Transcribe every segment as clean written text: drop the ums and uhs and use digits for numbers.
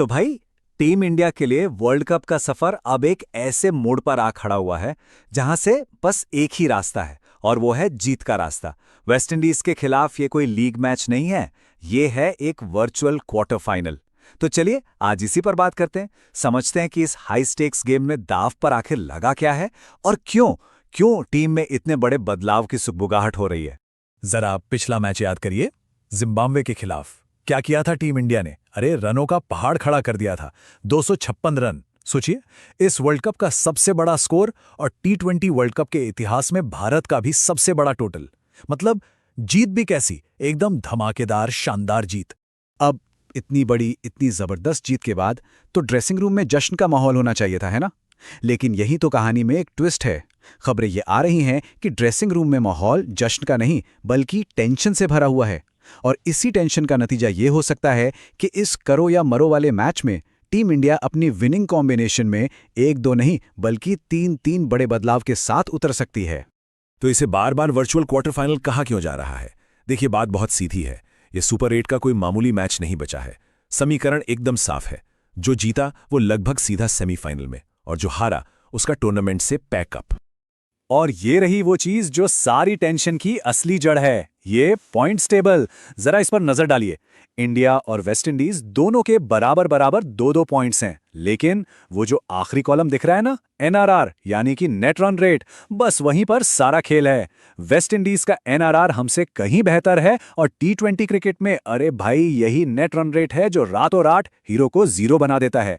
तो भाई, team India के लिए वर्ल्ड कप का सफर अब एक ऐसे मोड़ पर आ खड़ा हुआ है जहां से बस एक ही रास्ता है, और वो है जीत का रास्ता। वेस्टइंडीज के खिलाफ ये कोई लीग मैच नहीं है, ये है एक वर्चुअल क्वार्टर फाइनल। तो चलिए आज इसी पर बात करते हैं, समझते हैं कि इस हाई स्टेक्स गेम में दांव पर आखिर लगा क्या है और क्यों क्यों टीम में इतने बड़े बदलाव की सुगबुगाहट हो रही है। जरा पिछला मैच याद करिए, जिम्बाब्वे के खिलाफ क्या किया था टीम इंडिया ने। अरे रनों का पहाड़ खड़ा कर दिया था, 256 रन। सोचिए, इस वर्ल्ड कप का सबसे बड़ा स्कोर और टी20 वर्ल्ड कप के इतिहास में भारत का भी सबसे बड़ा टोटल। मतलब जीत भी कैसी, एकदम धमाकेदार शानदार जीत। अब इतनी बड़ी इतनी जबरदस्त जीत के बाद तो ड्रेसिंग रूम में जश्न का माहौल होना चाहिए था, है ना? लेकिन यही तो कहानी में एक ट्विस्ट है। खबरें ये आ रही हैं कि ड्रेसिंग रूम में माहौल जश्न का नहीं बल्कि टेंशन से भरा हुआ है, और इसी टेंशन का नतीजा ये हो सकता है कि इस करो या मरो वाले मैच में टीम इंडिया अपनी विनिंग कॉम्बिनेशन में एक दो नहीं बल्कि तीन तीन बड़े बदलाव के साथ उतर सकती है। तो इसे बार बार वर्चुअल क्वार्टर फाइनल कहा क्यों जा रहा है? देखिए, बात बहुत सीधी है। ये सुपर 8 का कोई मामूली मैच नहीं बचा है। समीकरण एकदम साफ है। जो जीता वो लगभग सीधा सेमीफाइनल में, और जो हारा उसका टूर्नामेंट से पैकअप। और ये रही वो चीज जो सारी टेंशन की असली जड़ है, ये पॉइंट्स टेबल। जरा इस पर नजर डालिए। इंडिया और वेस्टइंडीज दोनों के बराबर बराबर 2-2 पॉइंट्स हैं, लेकिन वो जो आखिरी कॉलम दिख रहा है ना, एनआरआर यानी कि नेट रन रेट, बस वहीं पर सारा खेल है। वेस्टइंडीज का एनआरआर हमसे कहीं बेहतर है, और टी20 क्रिकेट में अरे भाई यही नेट रन रेट है जो रातों रात हीरो को जीरो बना देता है।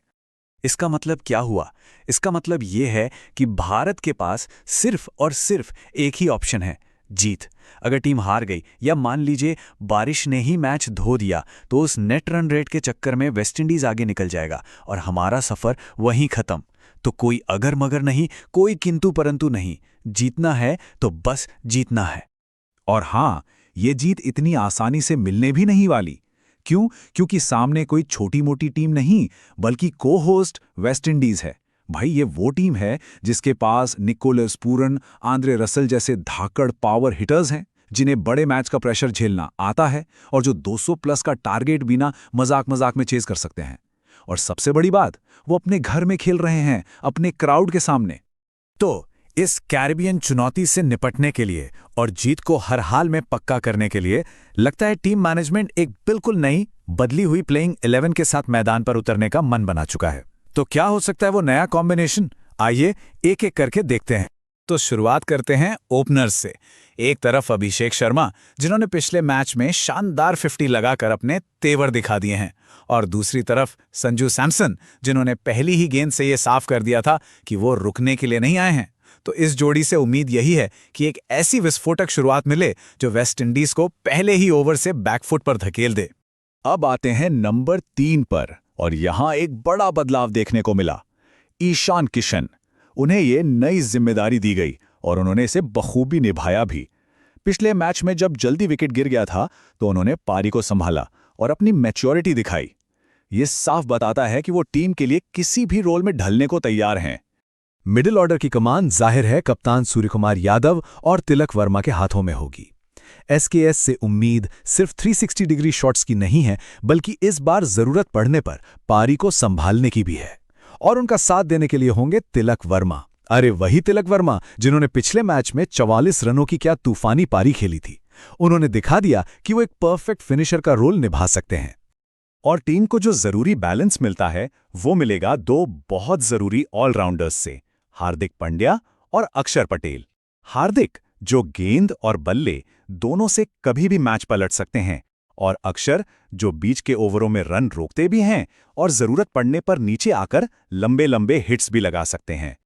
इसका मतलब क्या हुआ? इसका मतलब ये है कि भारत के पास सिर्फ और सिर्फ एक ही ऑप्शन है, जीत। अगर टीम हार गई या मान लीजिए बारिश ने ही मैच धो दिया, तो उस नेट रन रेट के चक्कर में वेस्टइंडीज आगे निकल जाएगा और हमारा सफर वहीं खत्म। तो कोई अगर मगर नहीं, कोई किंतु परंतु नहीं, जीतना है तो बस जीतना है। और हाँ, ये जीत इतनी आसानी से मिलने भी नहीं वाली। क्यों? क्योंकि सामने कोई छोटी मोटी टीम नहीं बल्कि को होस्ट वेस्टइंडीज है। भाई, ये वो टीम है जिसके पास निकोलस पूरन, आंद्रे रसल जैसे धाकड़ पावर हिटर्स हैं, जिन्हें बड़े मैच का प्रेशर झेलना आता है और जो 200 प्लस का टारगेट बिना मजाक मजाक में चेज कर सकते हैं। और सबसे बड़ी बात, वो अपने घर में खेल रहे हैं, अपने क्राउड के सामने। तो इस कैरिबियन चुनौती से निपटने के लिए और जीत को हर हाल में पक्का करने के लिए लगता है टीम मैनेजमेंट एक बिल्कुल नई बदली हुई प्लेइंग 11 के साथ मैदान पर उतरने का मन बना चुका है। तो क्या हो सकता है वो नया कॉम्बिनेशन? आइए एक एक करके देखते हैं। तो शुरुआत करते हैं ओपनर्स से। एक तरफ अभिषेक शर्मा, जिन्होंने पिछले मैच में शानदार 50 लगाकर अपने तेवर दिखा दिए हैं, और दूसरी तरफ संजू सैमसन, जिन्होंने पहली ही गेंद से ये साफ कर दिया था कि वो रुकने के लिए नहीं आए हैं। तो इस जोड़ी से उम्मीद यही है कि एक ऐसी विस्फोटक शुरुआत मिले जो वेस्टइंडीज को पहले ही ओवर से बैकफुट पर धकेल दे। अब आते हैं नंबर 3 पर, और यहां एक बड़ा बदलाव देखने को मिला। ईशान किशन, उन्हें ये नई जिम्मेदारी दी गई और उन्होंने इसे बखूबी निभाया भी। पिछले मैच में जब जल्दी विकेट गिर गया था तो उन्होंने पारी को संभाला और अपनी मैच्योरिटी दिखाई। ये साफ बताता है कि वो टीम के लिए किसी भी रोल में ढलने को तैयार हैं। मिडिल ऑर्डर की कमान जाहिर है कप्तान सूर्यकुमार यादव और तिलक वर्मा के हाथों में होगी। एसकेएस से उम्मीद सिर्फ 360 डिग्री शॉट्स की नहीं है, बल्कि इस बार जरूरत पड़ने पर पारी को संभालने की भी है। और उनका साथ देने के लिए होंगे तिलक वर्मा। अरे वही तिलक वर्मा जिन्होंने पिछले मैच में 44 रनों की क्या तूफानी पारी खेली थी। उन्होंने दिखा दिया कि वो एक परफेक्ट फिनिशर का रोल निभा सकते हैं। और टीम को जो जरूरी बैलेंस मिलता है वो मिलेगा दो बहुत जरूरी ऑलराउंडर्स से, हार्दिक पांड्या और अक्षर पटेल। हार्दिक जो गेंद और बल्ले दोनों से कभी भी मैच पलट सकते हैं, और अक्षर जो बीच के ओवरों में रन रोकते भी हैं और जरूरत पड़ने पर नीचे आकर लंबे लंबे हिट्स भी लगा सकते हैं।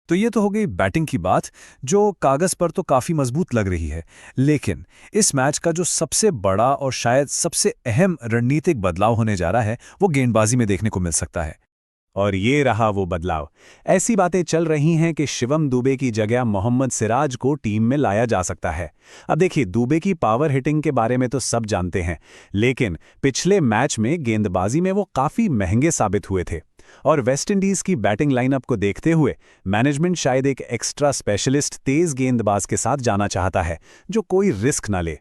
तो ये तो हो गई बैटिंग की बात, जो कागज पर तो काफी मजबूत लग रही है। लेकिन इस मैच का जो सबसे बड़ा और शायद सबसे अहम रणनीतिक बदलाव होने जा रहा है वो गेंदबाजी में देखने को मिल सकता है। और ये रहा वो बदलाव। ऐसी बातें चल रही हैं कि शिवम दुबे की जगह मोहम्मद सिराज को टीम में लाया जा सकता है। अब देखिए, दुबे की पावर हिटिंग के बारे में तो सब जानते हैं, लेकिन पिछले मैच में गेंदबाजी में वो काफी महंगे साबित हुए थे। और वेस्टइंडीज की बैटिंग लाइनअप को देखते हुए मैनेजमेंट शायद एक एक्स्ट्रा स्पेशलिस्ट तेज गेंदबाज के साथ जाना चाहता है, जो कोई रिस्क ना ले।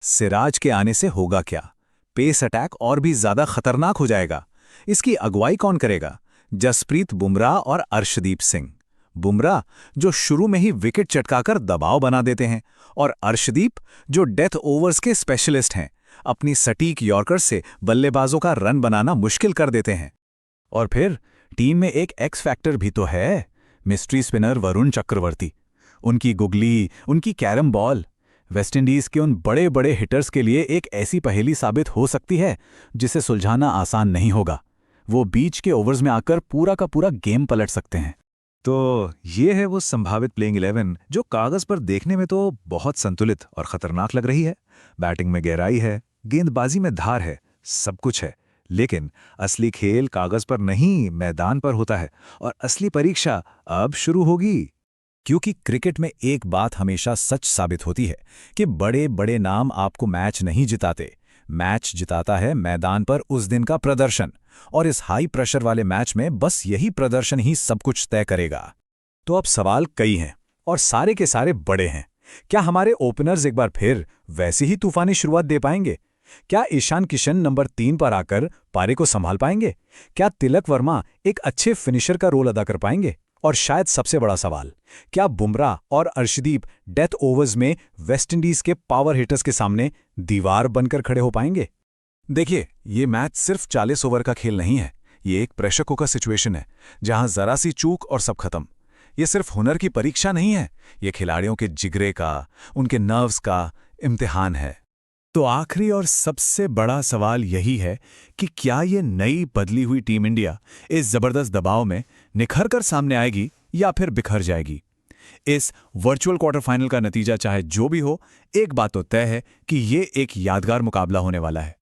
सिराज के आने से होगा क्या? पेस अटैक और भी ज्यादा खतरनाक हो जाएगा। इसकी अगुवाई कौन करेगा? जसप्रीत बुमराह और अर्शदीप सिंह। बुमराह जो शुरू में ही विकेट चटकाकर दबाव बना देते हैं, और अर्शदीप जो डेथ ओवर्स के स्पेशलिस्ट हैं, अपनी सटीक यॉर्कर से बल्लेबाजों का रन बनाना मुश्किल कर देते हैं। और फिर टीम में एक एक्स फैक्टर भी तो है, मिस्ट्री स्पिनर वरुण चक्रवर्ती। उनकी गुगली, उनकी कैरम बॉल वेस्टइंडीज के उन बड़े बड़े हिटर्स के लिए एक ऐसी पहेली साबित हो सकती है जिसे सुलझाना आसान नहीं होगा। वो बीच के ओवर्स में आकर पूरा का पूरा गेम पलट सकते हैं। तो ये है वो संभावित प्लेइंग 11 जो कागज पर देखने में तो बहुत संतुलित और खतरनाक लग रही है। बैटिंग में गहराई है, गेंदबाजी में धार है, सब कुछ है। लेकिन असली खेल कागज पर नहीं, मैदान पर होता है, और असली परीक्षा अब शुरू होगी। क्योंकि क्रिकेट में एक बात हमेशा सच साबित होती है कि बड़े बड़े नाम आपको मैच नहीं जिताते। मैच जिताता है मैदान पर उस दिन का प्रदर्शन, और इस हाई प्रेशर वाले मैच में बस यही प्रदर्शन ही सब कुछ तय करेगा। तो अब सवाल कई हैं, और सारे के सारे बड़े हैं। क्या हमारे ओपनर्स एक बार फिर वैसी ही तूफानी शुरुआत दे पाएंगे? क्या ईशान किशन नंबर 3 पर आकर पारी को संभाल पाएंगे? क्या तिलक वर्मा एक अच्छे फिनिशर का रोल अदा कर पाएंगे? और शायद सबसे बड़ा सवाल, क्या बुमराह और अर्शदीप डेथ ओवर्स में वेस्टइंडीज के पावर हिटर्स के सामने दीवार बनकर खड़े हो पाएंगे? देखिए, ये मैच सिर्फ 40 ओवर का खेल नहीं है। ये एक प्रेशर कुकर सिचुएशन है, जहां जरा सी चूक और सब खत्म। ये सिर्फ हुनर की परीक्षा नहीं है, ये खिलाड़ियों के जिगरे का, उनके नर्व्स का इम्तिहान है। तो आखिरी और सबसे बड़ा सवाल यही है कि क्या ये नई बदली हुई टीम इंडिया इस जबरदस्त दबाव में निखर कर सामने आएगी या फिर बिखर जाएगी? इस वर्चुअल क्वार्टर फाइनल का नतीजा चाहे जो भी हो, एक बात तो तय है कि ये एक यादगार मुकाबला होने वाला है।